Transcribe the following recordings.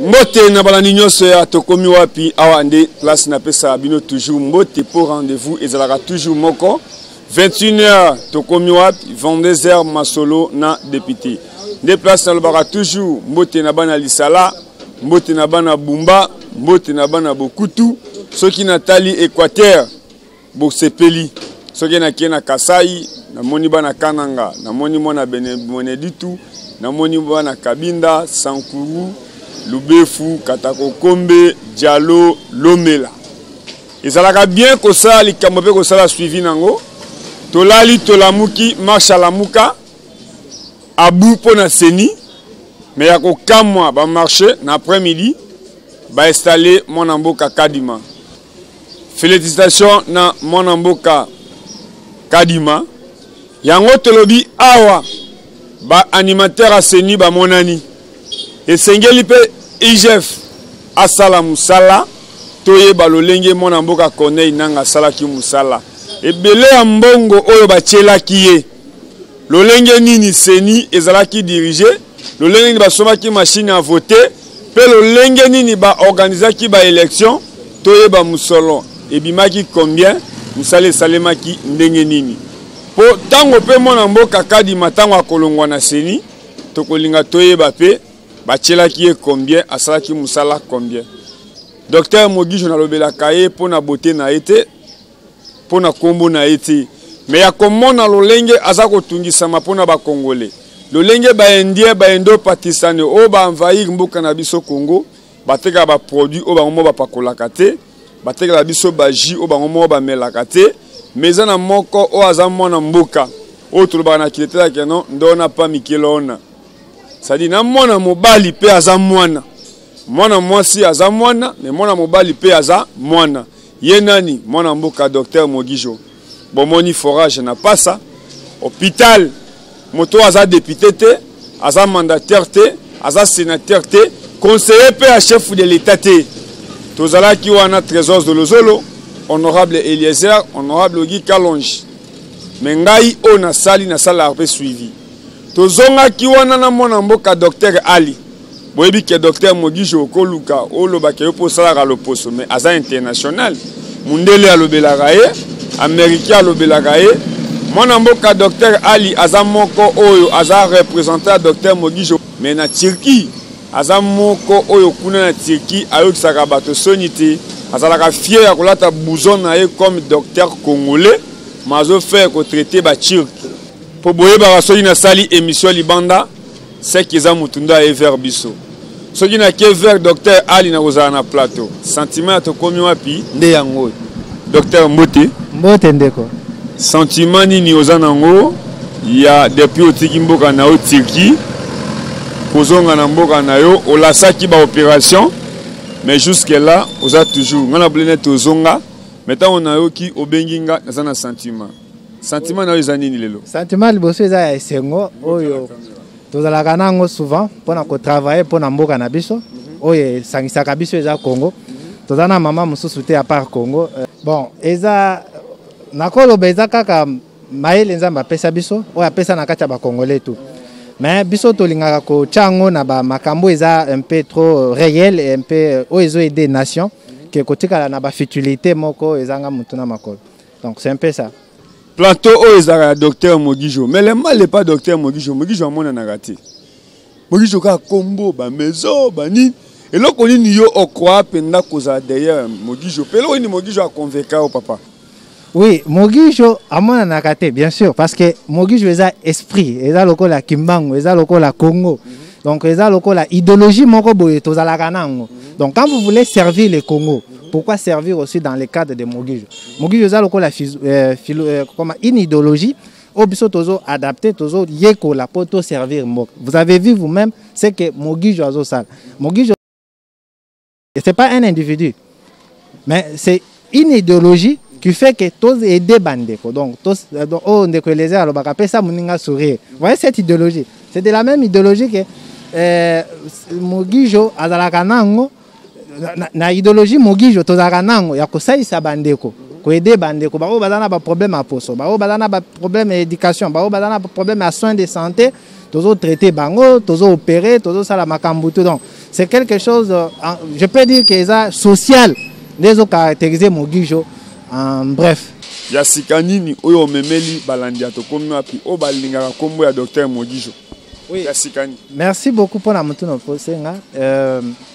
Mbote na balandi nyonso ya tokomi wapi awa nde place na pesa bino toujours mbote pour rendez-vous ezalaka toujours moko 21h tokomi wapi 22h masolo na député nde place na lobaka toujours mbote na bana lisala mbote na bana bumba mbote na bana bokutu soki na tali Équateur bosepeli soki na kena Kasai na moni bana Kananga na moni mona Beneditu na moni bana Kabinda Sankuru Lubefu, Katakokombe, Diallo, Lomela. Et ça l'a bien que ça, les Kamopé que ça l'a suivi nango. Tolali, Tolamuki, marche à la Mouka, Abou Pona Seni. Mais il y a qu'un mois, va marcher, l'après-midi, va installer mon amboka Kadima. Félicitations na mon amboka Kadima. Il y a un autre lobby, Awa, ba animateur à Seni, ba monani. Et sengeli pe IGF asala musala toye balolenge mona mboka Corneille nanga sala ki musala e belé ya mbongo oyo batiela kiye lolenge nini Seni ezalaki diriger lolenge basoma ki machine à voter pe lolenge nini ba organiser ki ba élection toye ba musolo e bimaki combien musale salemaki ndenge nini po tango pe mona mboka Kadima tango akolongwa na Seni tokolinga toye ba pe Bachela qui est combien, asala qui musala combien. Docteur Mogi Jonalobela Kaye pour na beauté na été, pour na combo na été. Mais ya comment na lolenge azako tungi sama pour na ba congolais. Lolenge ba indien ba indo pakistani o ba envahir mboka na biso Congo, bateka ba produit o ba ngomo ba pakolakate, bateka la biso ba ji o ba ngomo ba melakate, mais na moko o azamo na mboka. Autre ba na kilete ke non, ndona pa mikelona. C'est-à-dire na mwana mobali pe aza mwana mwana mwasi aza mwana mais mwana mobali pe aza mwana ye nani mwana mboka docteur Mogijo bomoni forage na pasa hôpital moto aza député te aza mandataire te aza sénateur te conseiller pe à chef de l'état te tozala ki wana trésor de lozolo honorable Eliezer honorable Ogi Kalonji mengai ona sali na sala pe suivi tozonga kiwana na mwana mboka docteur Ali boyebi ke docteur Mogijo koluka oloba ke po sala loposo mais aza international mundele alobelaka ye américain alobelaka ye mwana mboka docteur Ali aza moko oyo aza représentant docteur Mogijo mais na Turquie aza moko oyo kuna na Turquie ayokisaka bato sonité azalaka fier ya kolata bouson na ye comme docteur congolais mazo faire ko traiter ba turc pour boye ba soki na sali émission libanda c'est qu'ils ont mutunda et vers biso soki na ke vers docteur Ali na kozala na plateau sentiment to komi wapi nde yango docteur Mbote ndeko sentiment nini ozana ngo ya depuis otiki mboka na o Turquie kozonga na mboka na yo olasaki ba opération mais jusque là oza toujours ngana blene tozonga maintenant on a yo ki obenginga na sentiment sentiment na ezani ni lelo sentiment liboso eza ya esengo oyo tozalaka nango souvent pona ko travailler pona mboka na biso oyo sangisaka biso eza Congo tozana mama mususu te à part Congo bon eza nakoloba eza kaka mayele nzamba pesa biso oyo apesa na kati ya ba congolais tout mais biso tolingaka ko chango na ba makambo eza un peu trop réel et un peu oyo aider nation que kotika na ba futilité moko ezanga mutuna makolo donc c'est un peu ça. Plateau au docteur Mogijo. Mais le mal n'est pas docteur Mogijo. Mogijo a mon anagati. Mogijo a combo, ba maison, bani. Et là, on y a quoi penda causa derrière Mogijo. Mais là, on y Mogijo a convaincu au papa. Oui, Mogijo a mon anagati, bien sûr. Parce que Mogijo est un esprit. Il a le la Kimbango, il a le la Congo. Donc, il a le la idéologie moko boye to za kanango. Donc, quand vous voulez servir le Congo, pourquoi servir aussi dans le cadre de Mogijo? Mogijo est une idéologie au biso tozo adapté tozo yeko la poto servir mok. Vous avez vu vous-même c'est que Mogijo azo sal. Mogijo c'est pas un individu. Mais c'est une idéologie qui fait que tous aider bandeko. Donc tous on ndeko les alors baka pesa muninga sourire. Vous voyez cette idéologie? C'est de la même idéologie que Mogijo azalaka nango na idéologie Mogijo tozaka nango ya kosaisa bandeko ko aider bandeko bao bazana ba problème à poso bao bazana ba problème d'éducation bao bazana ba problème à soins de santé tozo traiter bango, tozo opérer, tozo sala makambutu. Donc c'est quelque chose, je peux dire que c'est social, les autres caractériser Mogijo. Bref. Yasikanini oyo memeli balandi atokomi wapi o balingaka kombo ya docteur Mogijo. Oui. Yasikani. Merci beaucoup pour la montée posenga.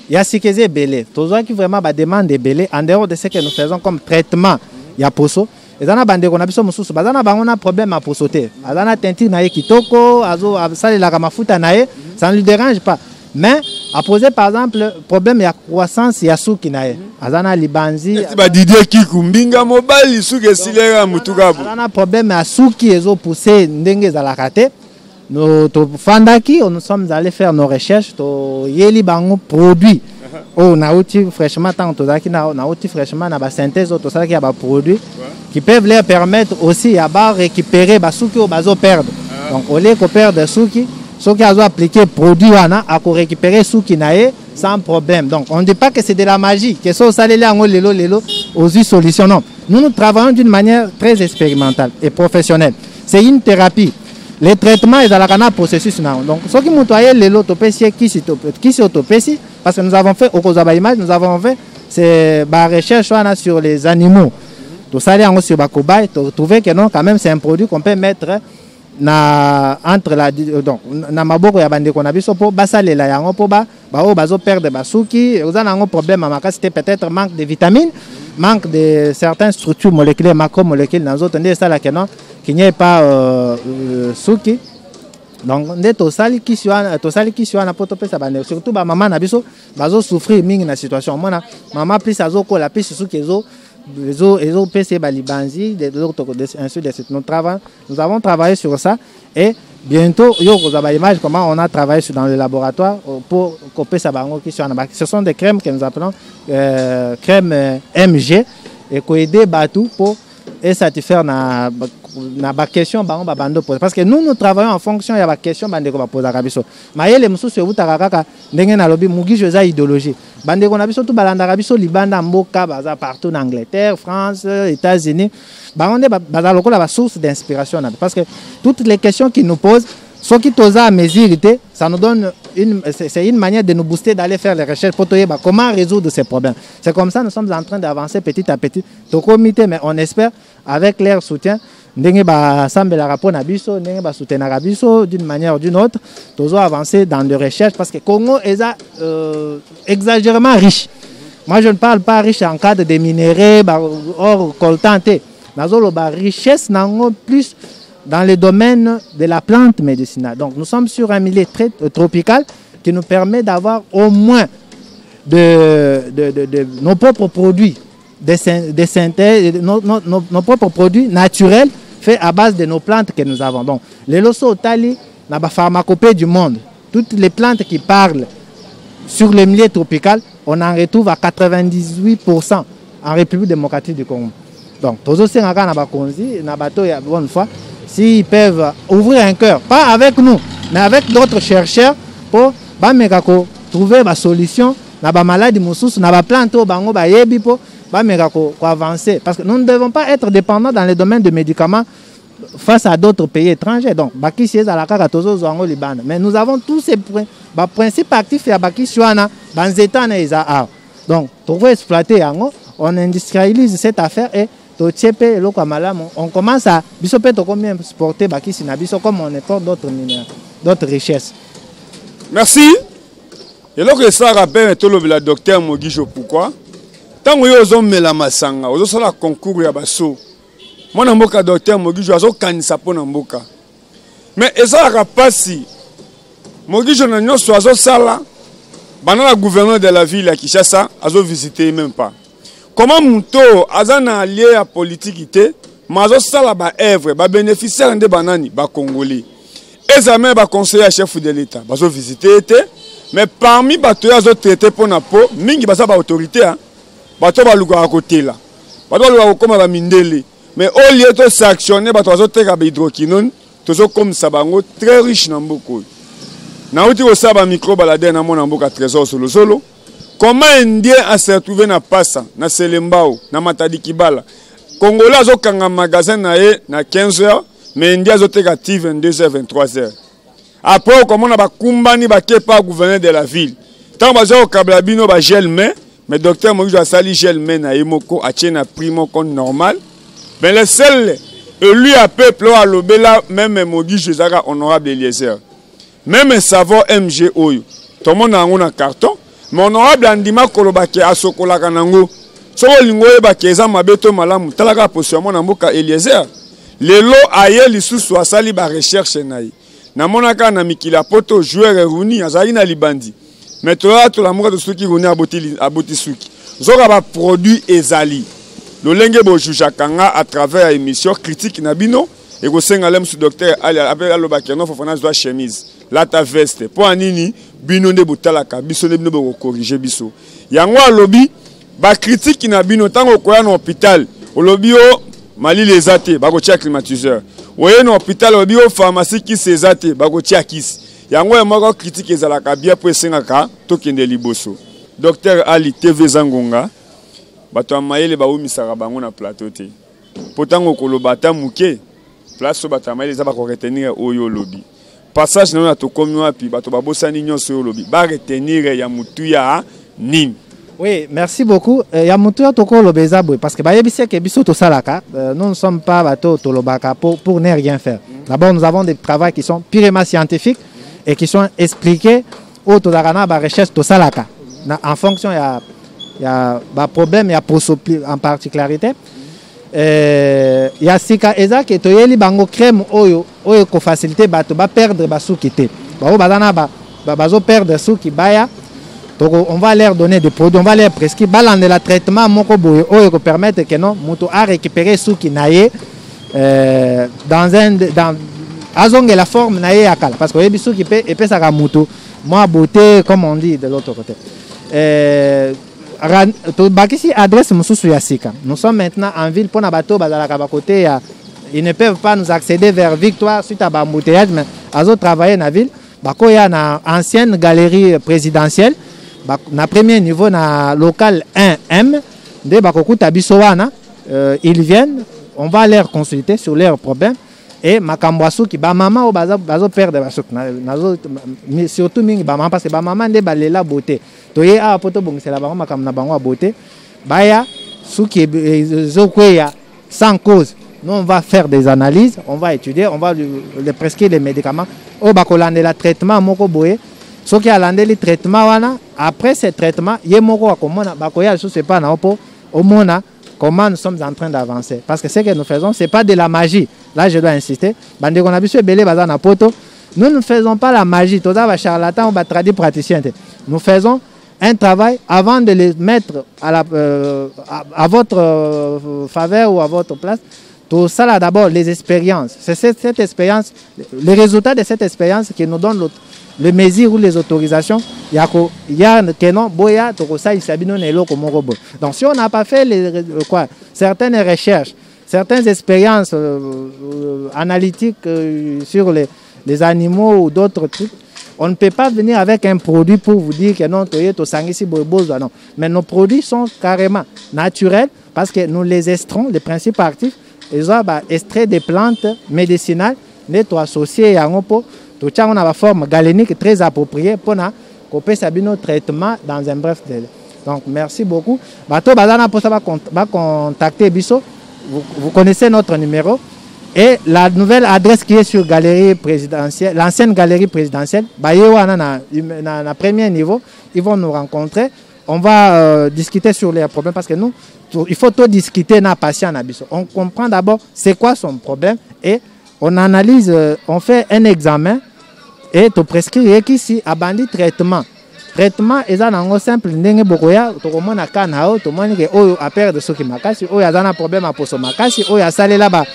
Yasikeze belé. Tozo qui vraiment ba demande belé en dehors de ce que nous faisons comme traitement ya poso. Ezana bande ko na biso mususu bazana bango na problème à posoter. Azana teinture na ye kitoko, azo sale la mafuta na ye, ça ne lui dérange pas. Mais à poser par exemple problème ya croissance ya suki na ye. Azana libanzi. Ba Didier Kikumbinga mobile suki silera mutukabo. Azana problème ya suki ezo pousser ndenge za la kate. Nous sommes allés faire nos recherches to yeli bango produit. Oh na outil fraîchement tant to zaki na outil fraîchement na ba synthèse to ça qui a ba produit qui peuvent leur permettre aussi à ba récupérer ba suki au bazo perdre. Donc au lieu qu'on perde suki, ceux qui ont appliqué produit wana a récupérer suki nae sans problème. Donc on ne dit pas que c'est de la magie, que ça ça les ango lelo aux solutions non. Nous travaillons d'une manière très expérimentale et professionnelle. C'est une thérapie. Les traitements ils ont un processus. Donc, ce qui nous toye les lots qui s'autopécie, parce que nous avons fait au Kozaba Image, nous avons fait c'est la recherche sur les animaux. Tout ça, sur Bakoba, trouver que non, quand même, c'est un produit qu'on peut mettre entre la donc na maboko ya bande qu'on a biso po basalela yango po ba o bazo perdre basuki ozana un problème à c'était peut-être manque de vitamines, manque de certaines structures moléculaires macromolécules dans autres ndé ça là que non qu'il n'y ait pas suki. Donc ndé to sali ki siwa na poto pesa bande surtout ba maman na biso bazo souffrir mingi na situation mona maman plus azo ko la plus suki ezo les PC Balibanzi, nous avons travaillé sur ça et bientôt, comment on a travaillé dans le laboratoire pour couper ça. Ce sont des crèmes que nous appelons crèmes MG et qui aident Batou pour satisfaire na question parce que nous travaillons en fonction de la question bande ko poser kabiso mayele mususu ebutaka kaka ndenge na lobi Mogijo za idéologie bande ko na biso tout balanda kabiso libanda mboka baza partout en Angleterre, France, États-Unis bangonde baza lokola ba source d'inspiration parce que toutes les questions qu'ils nous posent ce qui toza à mesurité, ça nous donne c'est une manière de nous booster d'aller faire les recherches pour comment résoudre ces problèmes. C'est comme ça nous sommes en train d'avancer petit à petit. Au comité, mais on espère avec leur soutien, ndenge ba sambela rapport na biso, ndenge ba soutenir biso d'une manière ou d'une autre, tozo avancer dans les recherches parce que Congo est exagérément riche. Moi je ne parle pas riche en cadre de minerais, or coltanté. Nazolo ba richesse nango plus dans le domaine de la plante médicinale. Donc nous sommes sur un milieu très tropical qui nous permet d'avoir au moins de nos propres produits de synthèse, nos propres produits naturels faits à base de nos plantes que nous avons. Donc les loso tali na ba pharmacopée du monde, toutes les plantes qui parlent sur le milieu tropical, on en retrouve à 98% en République démocratique du Congo. Donc tous ces na ba konzi na bateau ya bonne fois s'ils peuvent ouvrir un cœur, pas avec nous, mais avec d'autres chercheurs pour trouver des solutions dans les maladies, dans les plantes, pour avancer. Parce que nous ne devons pas être dépendants dans le domaine des médicaments face à d'autres pays étrangers. Donc, mais nous avons tous ces principes actifs donc, pour exploiter, on industrialise cette affaire et on commence à exporter comme on importe d'autres richesses. Merci. Et là que ça rappelle tout le docteur Mogijo pourquoi tant que vous avez la masanga, vous avez la concours ya baso. Moi na mboka docteur Mogijo azo kanisa po na mboka. Mais ça rapasi Mogijo na nyoso azo sala bana la gouverneur de la ville à Kinshasa azo visiter même pas. Comment Mouto, Azana allié à politique, Mazo Sala ba œuvre, ba bénéficiaire de banani, ba Congolais. Examen ba conseiller chef de l'État, bazo visiter, mais parmi bato yazo traité pour na po, mingi basa ba autorité, bato ba luka à côté là, bato ba luka comme ba mindele. Mais au lieu de sanctionner, bato bazo teka ba hydroquinone, tozo comme sabango très riche na mboko. Na uti ko saba micro balade na mona mboka trésor solo solo. Comment Indien a se retrouvé na Passa, na Selembao, na Matadi Kibala. Congolais a kanga magasin na 15h, mais Indien a été actif 22h, 23h. Après, comment on a kumbani pas gouverneur de la ville. Tant que au Kablabino, gel main, mais docteur Moïse a sali gel main na Imoko, a tient un primo normal. Mais le seul, lui à peuple, à l'obéla, même Mogi Jezara, honorable Eliezer. Même un savon MG Oyo. Tout le monde a un carton. Mais honorable Andima Kolobake a Sokola Kanango. So lingoye bakeza mabeto malamu. Talaka position na mboka Eliezer. Lelo aye lisusu asali ba recherche naï. Na monaka na mikila poto joueur runi azali na libandi. Mais toi tout la moka de suki runi aboti suki. Zoka ba produit ezali. Lolenge bo jujakanga à travers émission critique nabino et go sengalem su docteur Ali appelle alobakeno fofana doit chemise. La ta veste pour anini bino ne botalaka biso ne bino bo corriger biso. Yango alobi ba critique nabino tango koya na hôpital. Olobi o mali les athées ba go tia climatiseur. Oye na hôpital olobi o pharmacie qui ses athées ba go tia kis. Yango ya moko critique ezalaka bien pour sengaka to kende liboso. Docteur Ali TV Zangonga bato amayele ba umisaka bango na plateau te. Potango kolobata muke place bato amayele za ba ko retenir oyo lobi. Passage na to komi wapi bato babosani nyonso oyo lobi. Ba retenir ya mutu ya nini. Oui, merci beaucoup. Ya mutu ya to ko lobeza boy parce que ba yebise ke biso to salaka, nous ne sommes pas bato to lobaka pour ne rien faire. D'abord nous avons des travaux qui sont purement scientifiques et qui sont expliqués au to darana ba recherche to salaka. En fonction il y a un problème, il y a en particularité. Il y a sika eza que toyeli bango crème oyo ko faciliter bato ba perdre ba suki te. Ba bazana bazo perdre suki baya. Donc on va leur donner des produits, on va leur prescrire balande la traitement moko boyo oyo ko permettre que non moto a récupérer suki naye dans azonge la forme naye akala parce que yebi suki pe et ça ka moto moi beauté comme on dit de l'autre côté. Adresse Moussou Yassika. Nous sommes maintenant en ville pour Nabato, côté. Ils ne peuvent pas nous accéder vers Victoire suite à l'embouteillage, mais ils ont travaillé dans la ville. Il y a une ancienne galerie présidentielle. Na premier niveau, na local 1M. Ils viennent, on va leur consulter sur leurs problèmes. Et Makambwasu qui ba maman ou bazo perdre basuk surtout mingi ba maman parce que ba maman de balela beauté toye a poto bong c'est la bango makam na bango beauté baya suki zokweya sans cause nous on va faire des analyses, on va étudier, on va lui prescrire les médicaments au bakolande la traitement moko boye soki alande le traitement wana après ce traitement ye moko akomona bakoya sous c'est pas na opo omona comment nous sommes en train d'avancer. Parce que ce que nous faisons, ce n'est pas de la magie. Là, je dois insister. Nous ne faisons pas la magie. Nous sommes charlatans ou tradis praticiens. Nous faisons un travail avant de les mettre à votre faveur ou à votre place. Tout ça, là, d'abord, les expériences. C'est cette expérience, les résultats de cette expérience qui nous donnent le mesure ou les autorisations. Il y a que non, boya, donc si on n'a pas fait certaines recherches, certaines expériences analytiques sur les animaux ou d'autres trucs, on ne peut pas venir avec un produit pour vous dire que non, non. Mais nos produits sont carrément naturels parce que nous les extraits, les principes actifs, ils ont extrait des plantes médicinales, nous associés à un pot. Tout ça, on a une forme galénique très appropriée pour notre traitement dans un bref délai. Donc, merci beaucoup. Bato Bazana pour ça va contacter Bisso. Vous connaissez notre numéro. Et la nouvelle adresse qui est sur galerie présidentielle, l'ancienne galerie présidentielle, na premier niveau, ils vont nous rencontrer. On va discuter sur les problèmes parce que nous, il faut tout discuter na patient na Bisso. On comprend d'abord c'est quoi son problème et on analyse, on fait un examen. Et tu prescris ici à bandit traitement. Traitement est un simple ndenge bokoya to komona kana o to moni ke oyo a perdre ce qui makasi oyo azana problème a poso makasi oyo asalela ba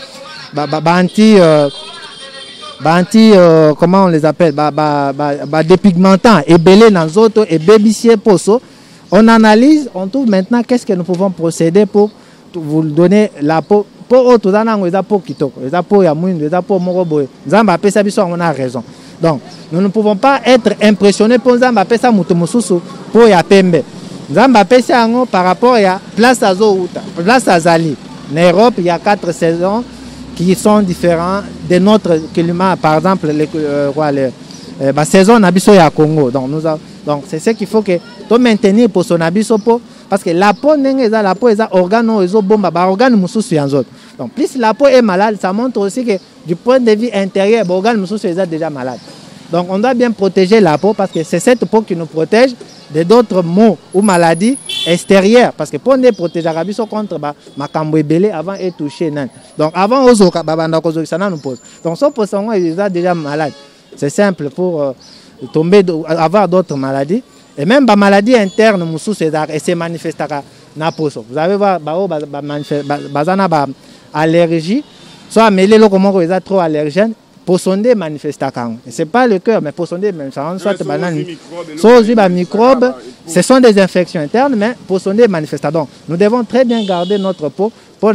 anti comment on les appelle dépigmentant et belé dans autres et bébissier poso. On analyse, on trouve maintenant qu'est-ce que nous pouvons procéder pour vous donner la peau. Pour autres zanango eza peau kitoko, eza peau ya mwindu, eza peau moko boye. Nzamba pesa biso on a raison. Donc, nous ne pouvons pas être impressionnés pour Nzamba pesa mutu mususu pour ya pembe. Nzamba pesa yango par rapport à place azouta, place azali. En Europe, il y a 4 saisons qui sont différentes de notre climat. Par exemple, la saison nabiso ya Congo. Donc c'est ce qu'il faut que to maintenir pour son nabiso po parce que la peau n'est la peau est organe ezo bomba ba organe mususu yanzot. Donc plus la peau est malade, ça montre aussi que du point de vue intérieur, l'organe mususu est déjà malade. Donc on doit bien protéger la peau parce que c'est cette peau qui nous protège de d'autres maux ou maladies extérieures. Parce que pour nous protéger contre makambo ebele avant de toucher. Donc avant ozoka babanda kozoki sana nous pose. Donc son poisson est déjà malade. C'est simple pour tomber avoir d'autres maladies et même ba maladie interne musu et se manifestera na poso. Vous allez voir bazana ba allergie soit mêlé lo comment ils sont trop allergènes. Pour sonder manifestation. Ce n'est pas le cœur, mais pour sonder, soit banane. Microbes, ce sont des infections internes, mais pour sonder manifestation. Donc, nous devons très bien garder notre peau pour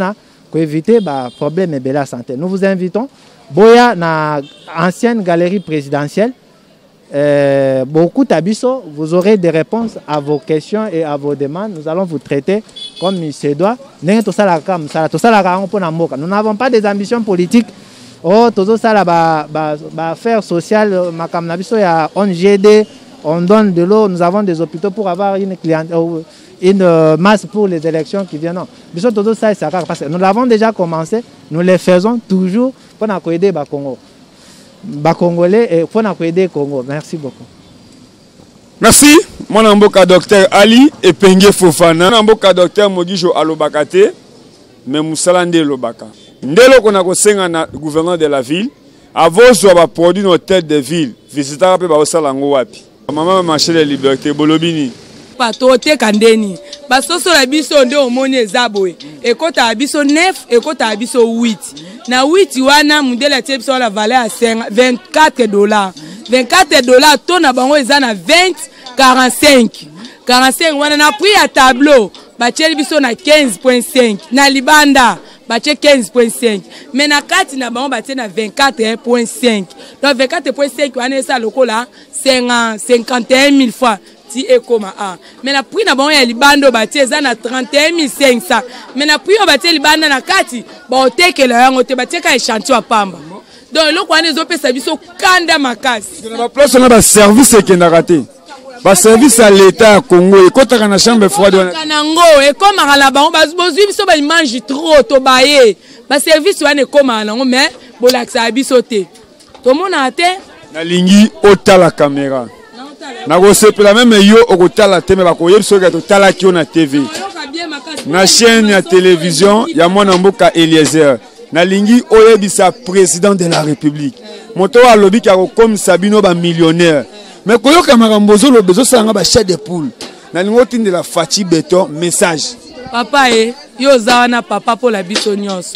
éviter les problèmes de la santé. Nous vous invitons, Boya, na ancienne galerie présidentielle, beaucoup d'abisso, vous aurez des réponses à vos questions et à vos demandes. Nous allons vous traiter comme il se doit. Nous n'avons pas des ambitions politiques. Oh, tout ça là, affaires sociales, il y a ONGD, on donne de l'eau, nous avons des hôpitaux pour avoir une masse pour les élections qui viennent. Non. Tout ça, c'est parce que nous l'avons déjà commencé, nous les faisons toujours pour aider les Congo. Les Congolais et pour aider le Congo. Merci beaucoup. Merci, mon amboka docteur Ali et Pengue Fofana. Mon amboka docteur Mogijo Alobakate, mais Moussalande Lobaka. Ndelo qu'on a conseillé na gouverneur de la ville, avant soit produit nos têtes de ville, visiteur pe ba osalango wapi. Maman marché de liberté bolobini. Patote kandeni. Basoso la biso nde omoni ezaboe. Ekota abiso 9, ekota abiso 8. Na 8 wana mundela tepso la valeur à $24. $24 tona bango ezana 20 45. 45 wana na prix à tableau. Bacheli biso na 15.5 na libanda. Bache 15.5 mais na kati na bango batie na 24.5 donc 24.5 wana esa lokola 51 000 fois ti ekoma a mais na prix na bango ya libando batie eza na 31 500 mais na prix batie libanda na kati ba otekela yango te batie ka échantillon pamba donc loko wana ezopesa biso kanda makasi na ba place na ba service ekenda raté. Ba service à l'État Congo et quand on a une chambre froide kanango et comme à la banque bozui biso ba mange trop to baye ba service wana comme nango mais bolaxa abisoté to mona te na lingi ota la caméra na go sepela même yo okotala te mais ba ko yebiso ka to tala ki na TV na chaîne ya télévision ya mwana mboka Eliezer na lingi oyebisa président de la République moto wa lobi ka ko comme Sabino ba millionnaire. Mais quand on a un besoin de chef de poule, on a de la fatigue béton message. Papa yo zawana papa pour la bisonyos.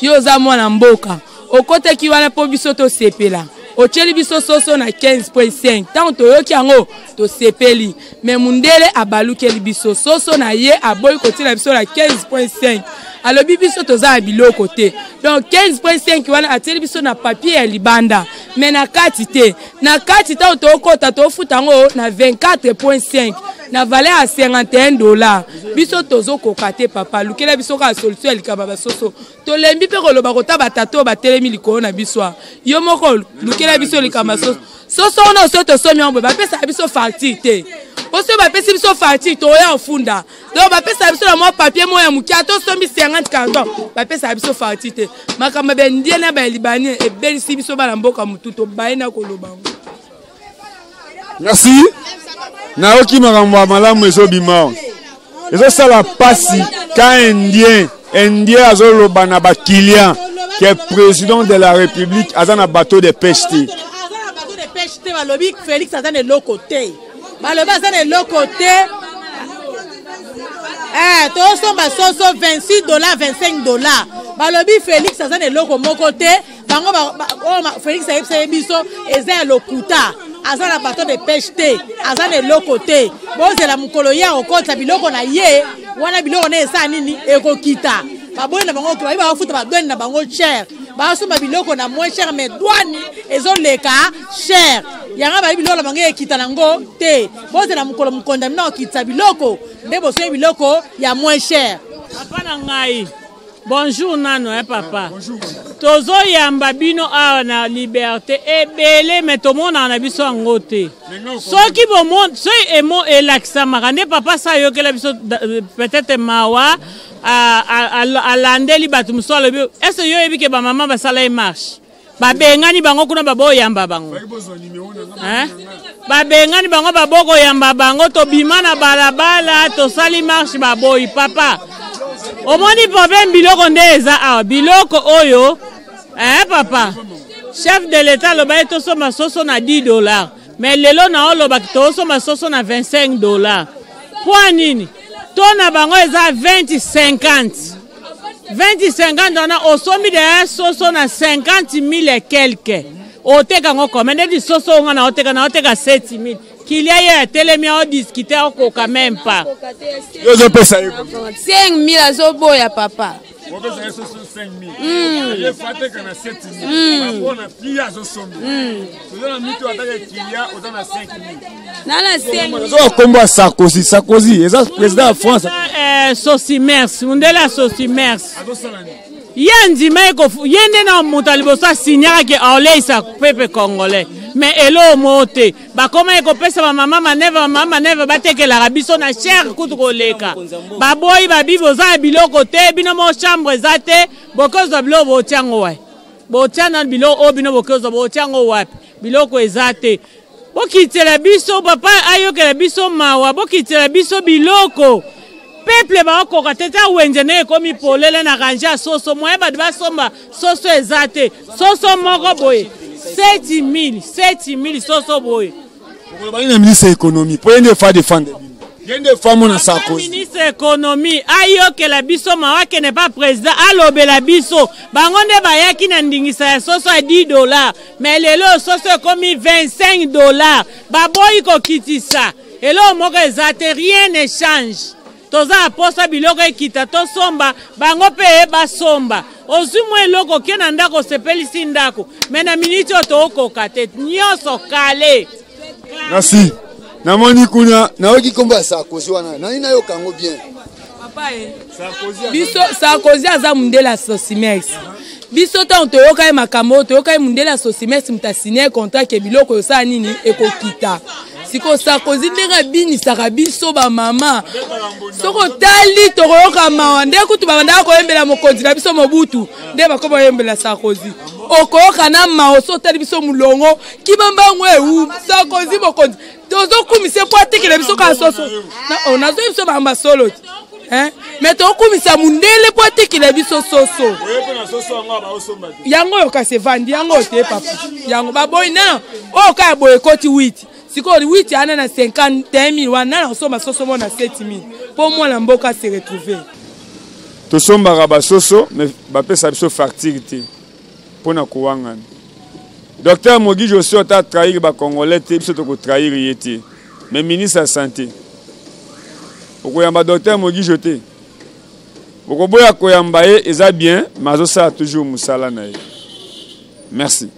Yo za mwana mboka. Au côté qui wana po bisoto sepela. O cheli biso soso na 15.5. Tant to yoki yango to sepeli. Mais mundele abaluke biso soso na ye aboy côté na biso na 15.5. Alors biso to za bilo côté. Donc 15.5 wana ateli biso na papier ya libanda. Mais na kati te to kota to futango na 24.5 na valeur à $51 biso tozo kokate papa lukela biso ka solution likaba basoso to lembi pe ko loba kota batato batelemi likolo na biso yo moko lukela biso likama soso na soto somi ombe ba pesa biso facture te oso ba pesa biso facture to ya ofunda donc ba pesa biso na mo papier mo ya mukia to sombi 50 carton ba pesa biso facture te makamba be ndie na ba libanais e belisi biso bana mboka mututo baina ko lobango. Merci. Naoki makambo malamu ezobima. Ezo sala pasi ka indien azoloba na ba client qui est président de la République azana bateau de pêche. Azana bateau de pêche te balobi Félix azana le côté. Balobi azana le côté. To somba soso $26 $25. Balobi Félix azana le côté. Bango Félix ayebisa biso eza lokuta. Azana bateau de pêche te azana le côté bozela mukolo ya okota biloko na ye wana biloko na esa nini ekokita baboye na bango ba bafuta ba douane na bango cher ba soma biloko na moins cher mais douane ezoleka cher yanga ba biloko na bango ekita nango te bozela mukolo mukondamina okita biloko nde bosoye biloko ya moins cher apana ngai Bonjour nano, papa. Bonjour. Tozo yamba bino a na liberté et belé mais tout le monde en a biso ngote. Ceux qui vont monter, ceux émo et l'accent marane papa ça yo que la biso peut-être mawa à landeli batum so le bio. Est-ce yo ebi ke ba maman ba sala marche. Ba bengani bango kuna ba bo yamba bango. Hein? Ba bengani bango ba boko yamba bango to bimana balabala to sali marche ba boy papa. Au moins il problème biloko ndeza ah biloko oyo papa chef de l'état le baye to soma soso na $10 mais lelo na olo ba to soma soso na $25 pour nini to na bango eza 20-50 on a osomi de soso na 50,000 et quelques oteka ngo commande di soso nga na oteka 7,000 qu'il y a télémi à discuter quand même pas. 5,000 à Zoboya papa. Sarkozy, président de France. Sosimers, Mundela Sosimers. Yandi meko yende na mutalibosa signara ke olesa pepe congolais mais elo mote ba koma eko pesa ba mama maneva batekela rabiso na cher kutu koleka ba boy ba bibo za biloko te bino mo chambre zate bokozo bilo botiango wa botiana bilo obino bokozo botiango wapi biloko ezate bokitela biso papa ayokela biso mawa bokitela biso biloko peuple ba ko kateta wenjene komi polele na ranja soso moye ba somba soso ezate soso moko boye 7,000 soso boye ko ba ina ministre économie pour une fois défendre yende femme na Sarkozy ministre économie ayoke la biso mawa ke ne pas président alobe la biso bango nde bayaki na ndingisa ya soso à $10 mais lelo soso komi $25 ba boyi ko kitisa elo moko ezate rien ne change. Toza aposa biloko ekita to somba bango pe ba somba ozumwe loko kena ndako sepelisi ndako mena miniti otokoka te nyoso kale. Merci. Namoni kuna naoki komba Sarkozy wana nani nayo kango bien papa biso Sarkozy aza mundela Sosimers biso ta toyoka e makambo toyoka e mundela Sosimers mutasinya contrat ke biloko yosa nini ekokita siko Sarkozy ndenge binisaka biso ba mama soko tali tokoyoka mawa nde kutu babanda koyembela mokonzi na biso Mobutu nde bakoba yembela Sarkozy okoyoka na mawa so tali biso mulongo kibambango Sarkozy mokonzi tozo kumise po atekela biso ka soso na onazo biso ba mbasolo mais to kumisa mundele po atekela biso soso yango yoka se vandi yango te papa yango baboy na o ka boy koti 8 siko 8 ana na 51,000 wana na soma soso mona 7,000 pour moi la mboka se retrouver to somba raba soso mais ba pesa biso facilité pona kuwanga docteur Mogi Josi ota trahir ba congolais te biso to ko trahir yeti mais ministre de la santé okoyamba docteur Mogi Joté okoboya koyamba eza bien mazo ça toujours musala na ye. Merci.